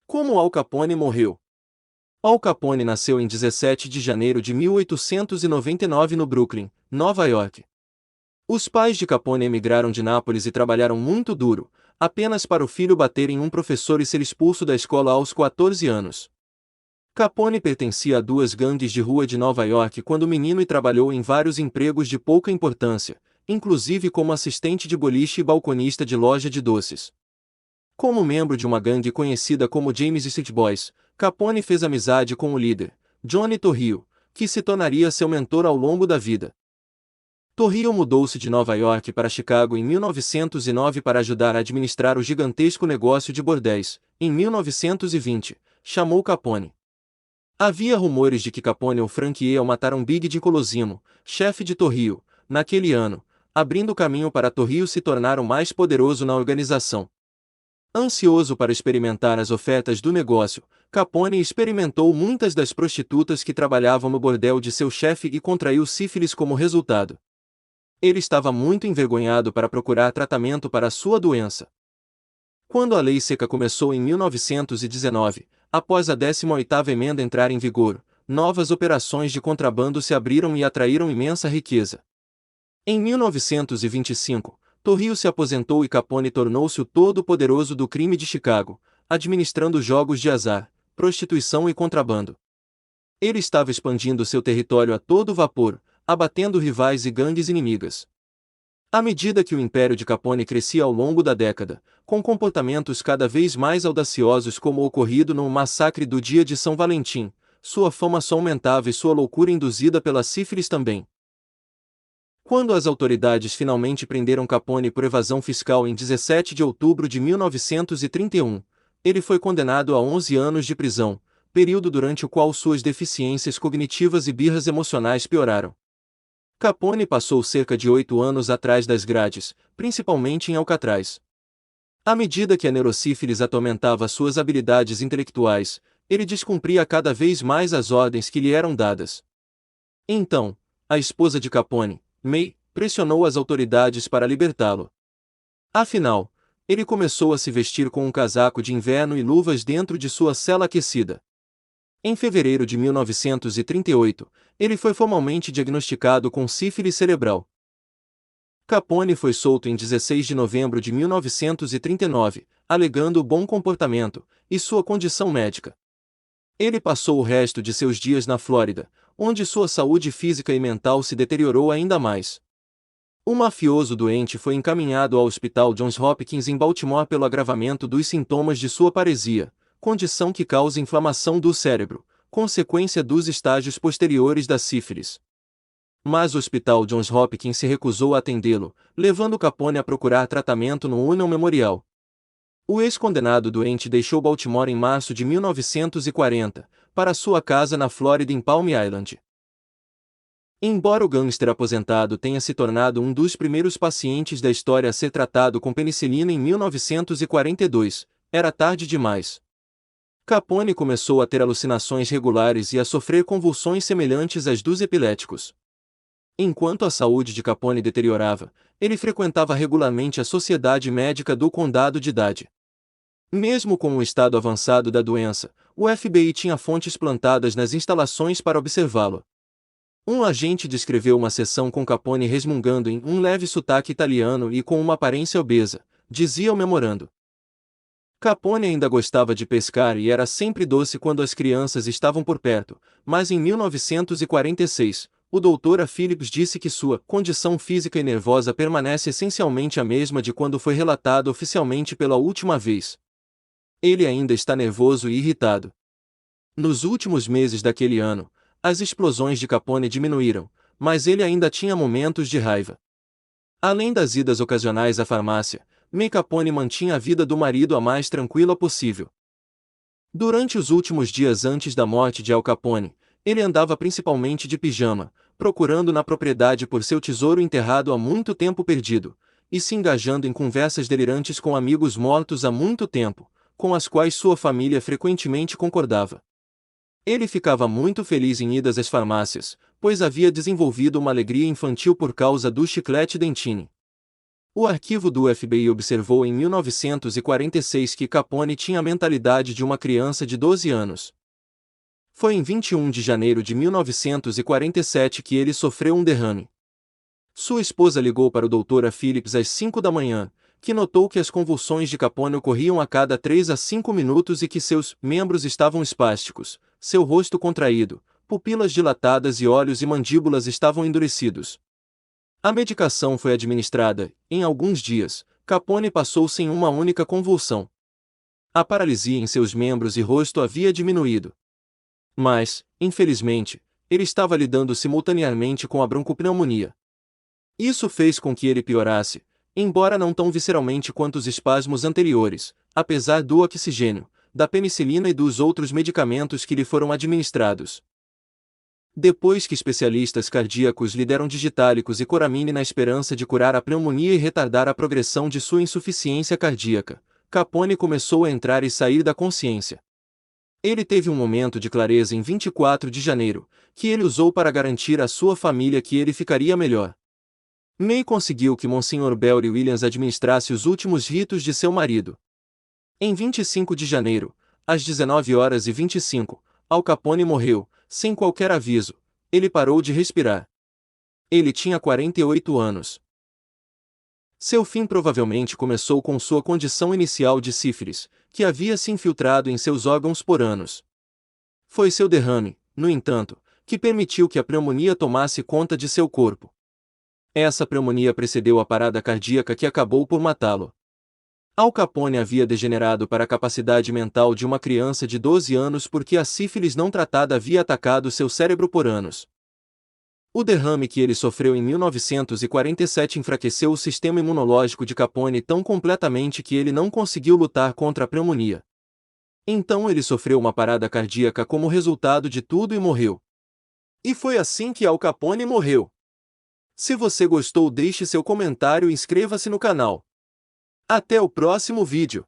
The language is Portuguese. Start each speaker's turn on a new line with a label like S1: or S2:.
S1: Como Al Capone morreu? Al Capone nasceu em 17 de janeiro de 1899 no Brooklyn, Nova York. Os pais de Capone emigraram de Nápoles e trabalharam muito duro, apenas para o filho bater em um professor e ser expulso da escola aos 14 anos. Capone pertencia a duas gangues de rua de Nova York quando menino e trabalhou em vários empregos de pouca importância, inclusive como assistente de boliche e balconista de loja de doces. Como membro de uma gangue conhecida como James Street Boys, Capone fez amizade com o líder, Johnny Torrio, que se tornaria seu mentor ao longo da vida. Torrio mudou-se de Nova York para Chicago em 1909 para ajudar a administrar o gigantesco negócio de bordéis. Em 1920, chamou Capone. Havia rumores de que Capone ou Frank Yale mataram Big Di Colosimo, chefe de Torrio, naquele ano, abrindo caminho para Torrio se tornar o mais poderoso na organização. Ansioso para experimentar as ofertas do negócio, Capone experimentou muitas das prostitutas que trabalhavam no bordel de seu chefe e contraiu sífilis como resultado. Ele estava muito envergonhado para procurar tratamento para sua doença. Quando a lei seca começou em 1919, após a 18ª emenda entrar em vigor, novas operações de contrabando se abriram e atraíram imensa riqueza. Em 1925, Torrio se aposentou e Capone tornou-se o todo-poderoso do crime de Chicago, administrando jogos de azar, prostituição e contrabando. Ele estava expandindo seu território a todo vapor, abatendo rivais e gangues inimigas. À medida que o império de Capone crescia ao longo da década, com comportamentos cada vez mais audaciosos como o ocorrido no massacre do dia de São Valentim, sua fama só aumentava e sua loucura induzida pela sífilis também. Quando as autoridades finalmente prenderam Capone por evasão fiscal em 17 de outubro de 1931, ele foi condenado a 11 anos de prisão, período durante o qual suas deficiências cognitivas e birras emocionais pioraram. Capone passou cerca de 8 anos atrás das grades, principalmente em Alcatraz. À medida que a neurosífilis atormentava suas habilidades intelectuais, ele descumpria cada vez mais as ordens que lhe eram dadas. Então, a esposa de Capone, May, pressionou as autoridades para libertá-lo. Afinal, ele começou a se vestir com um casaco de inverno e luvas dentro de sua cela aquecida. Em fevereiro de 1938, ele foi formalmente diagnosticado com sífilis cerebral. Capone foi solto em 16 de novembro de 1939, alegando o bom comportamento e sua condição médica. Ele passou o resto de seus dias na Flórida, onde sua saúde física e mental se deteriorou ainda mais. O mafioso doente foi encaminhado ao Hospital Johns Hopkins em Baltimore pelo agravamento dos sintomas de sua paresia, condição que causa inflamação do cérebro, consequência dos estágios posteriores da sífilis. Mas o Hospital Johns Hopkins se recusou a atendê-lo, levando Capone a procurar tratamento no Union Memorial. O ex-condenado doente deixou Baltimore em março de 1940, para sua casa na Flórida em Palm Island. Embora o gangster aposentado tenha se tornado um dos primeiros pacientes da história a ser tratado com penicilina em 1942, era tarde demais. Capone começou a ter alucinações regulares e a sofrer convulsões semelhantes às dos epiléticos. Enquanto a saúde de Capone deteriorava, ele frequentava regularmente a Sociedade Médica do Condado de Dade. Mesmo com o estado avançado da doença, o FBI tinha fontes plantadas nas instalações para observá-lo. Um agente descreveu uma sessão com Capone resmungando em um leve sotaque italiano e com uma aparência obesa, dizia o memorando. Capone ainda gostava de pescar e era sempre doce quando as crianças estavam por perto, mas em 1946, o Dr. A. Phillips disse que sua condição física e nervosa permanece essencialmente a mesma de quando foi relatado oficialmente pela última vez. Ele ainda está nervoso e irritado. Nos últimos meses daquele ano, as explosões de Capone diminuíram, mas ele ainda tinha momentos de raiva. Além das idas ocasionais à farmácia, May Capone mantinha a vida do marido a mais tranquila possível. Durante os últimos dias antes da morte de Al Capone, ele andava principalmente de pijama, procurando na propriedade por seu tesouro enterrado há muito tempo perdido, e se engajando em conversas delirantes com amigos mortos há muito tempo, com as quais sua família frequentemente concordava. Ele ficava muito feliz em idas às farmácias, pois havia desenvolvido uma alegria infantil por causa do chiclete Dentine. O arquivo do FBI observou em 1946 que Capone tinha a mentalidade de uma criança de 12 anos. Foi em 21 de janeiro de 1947 que ele sofreu um derrame. Sua esposa ligou para o Dr. Phillips às 5 da manhã, que notou que as convulsões de Capone ocorriam a cada 3 a 5 minutos e que seus membros estavam espásticos, seu rosto contraído, pupilas dilatadas e olhos e mandíbulas estavam endurecidos. A medicação foi administrada, em alguns dias, Capone passou sem uma única convulsão. A paralisia em seus membros e rosto havia diminuído. Mas, infelizmente, ele estava lidando simultaneamente com a broncopneumonia. Isso fez com que ele piorasse, embora não tão visceralmente quanto os espasmos anteriores, apesar do oxigênio, da penicilina e dos outros medicamentos que lhe foram administrados. Depois que especialistas cardíacos lhe deram digitálicos e coramine na esperança de curar a pneumonia e retardar a progressão de sua insuficiência cardíaca, Capone começou a entrar e sair da consciência. Ele teve um momento de clareza em 24 de janeiro, que ele usou para garantir à sua família que ele ficaria melhor. May conseguiu que Monsignor Belry Williams administrasse os últimos ritos de seu marido. Em 25 de janeiro, às 19h25, Al Capone morreu, sem qualquer aviso. Ele parou de respirar. Ele tinha 48 anos. Seu fim provavelmente começou com sua condição inicial de sífilis, que havia se infiltrado em seus órgãos por anos. Foi seu derrame, no entanto, que permitiu que a pneumonia tomasse conta de seu corpo. Essa pneumonia precedeu a parada cardíaca que acabou por matá-lo. Al Capone havia degenerado para a capacidade mental de uma criança de 12 anos porque a sífilis não tratada havia atacado seu cérebro por anos. O derrame que ele sofreu em 1947 enfraqueceu o sistema imunológico de Capone tão completamente que ele não conseguiu lutar contra a pneumonia. Então ele sofreu uma parada cardíaca como resultado de tudo e morreu. E foi assim que Al Capone morreu. Se você gostou, deixe seu comentário e inscreva-se no canal. Até o próximo vídeo.